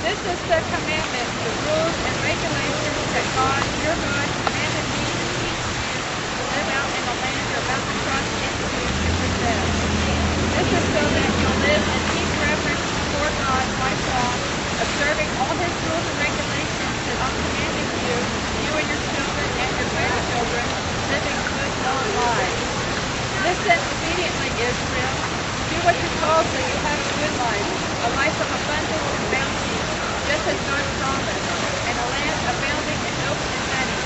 This is the commandment, the rules and regulations that God, your God, commanded me to teach you to live out in the land you're about to cross into to possess. This is so that you'll live in deep reverence before God lifelong, observing all his rules and regulations that I'm commanding you, you and your children and your grandchildren, living good, long lives. Listen obediently, Israel. Do what you're told so you have a good life, a life of abundance and bounty, just as God promised, and a land abounding in milk and honey.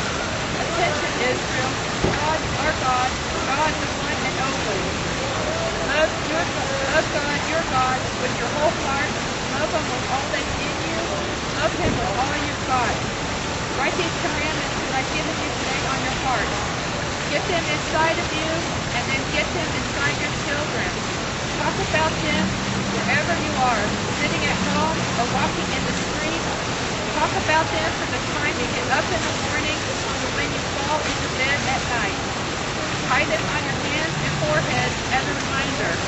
Attention, Israel. God, our God, God the one and only. Love God, your God, with your whole heart. Love him with all that's in you. Love him with all you've got. Write these commandments that I've given you today on your heart. Get them inside of you, and then get them inside your children. Talk about them wherever you are, sitting at home or walking in the street. Talk about them from the time you get up in the morning to when you fall into bed at night. Tie them on your hands and foreheads as a reminder.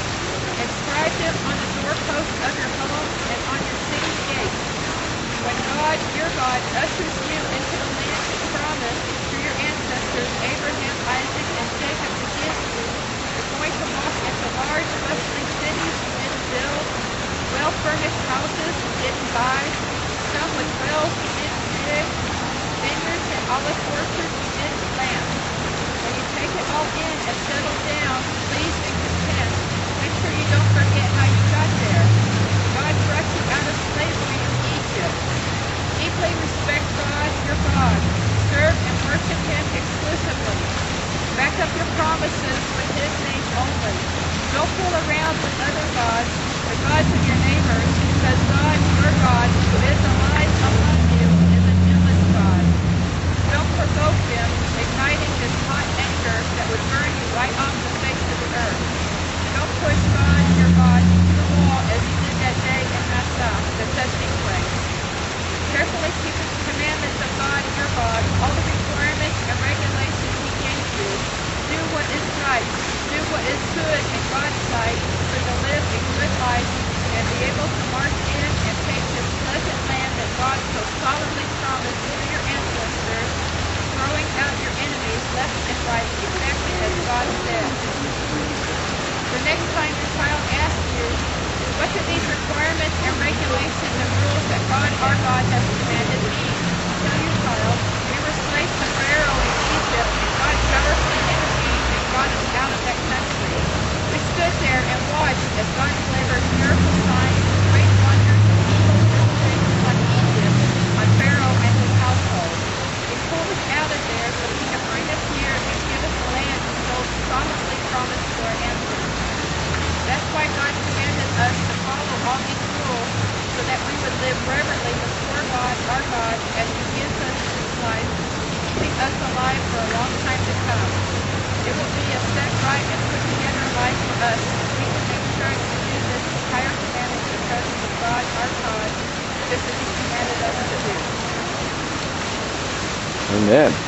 Inscribe them on the doorposts of your home and on your city gates. When God, your God, ushers you into the land he promised through your ancestors, Abraham, Isaac, and Jacob, to give you, you're going to walk into large, bustling cities you didn't build, well-furnished houses you didn't buy, some with wells you didn't dig, vineyards and olive orchards you didn't plant. When you take it all in and settle down, pleased and content, make sure you don't forget how you got there. God brought you out of slavery in Egypt. Deeply respect God, your God. Serve and worship him exclusively. Back up your promises with his name only. Don't fool around with other gods, the gods of your neighbors, because God, your God, who is alive among you, is a jealous God. Don't provoke him, igniting this hot anger that would burn you right off the face of the earth. Don't push God, your God, to the wall as you did that day in Massah, the testing place. Carefully keep the commandments of God, your God, all the requirements and regulations he gave you. Do what is right. Do what is good in God's sight, so to live a good life and be able to march in and take this pleasant land that God so solemnly promised to your ancestors, throwing out your enemies left and right, exactly as God said. The next time your child asks you, what do these requirements and regulations and rules that God, our God, has commanded mean? Tell your child, we were slaves to Pharaoh in Egypt, and God powerfully intervened and brought us out of that country. We stood there and watched as God delivered miracle signs, great wonders, and evil demonstrations on Egypt, on Pharaoh and his household. He pulled us out of there so he could bring us here and give us the land he so solemnly promised to our ancestors. That's why God commanded us to follow all these rules so that we would live reverently before God, our God, as he gives us this life, keeping us alive for a long time to come. It will be a set right and put together life for us if we can make sure to do this entire commandment because of God, our God, just as he commanded us to do. Amen.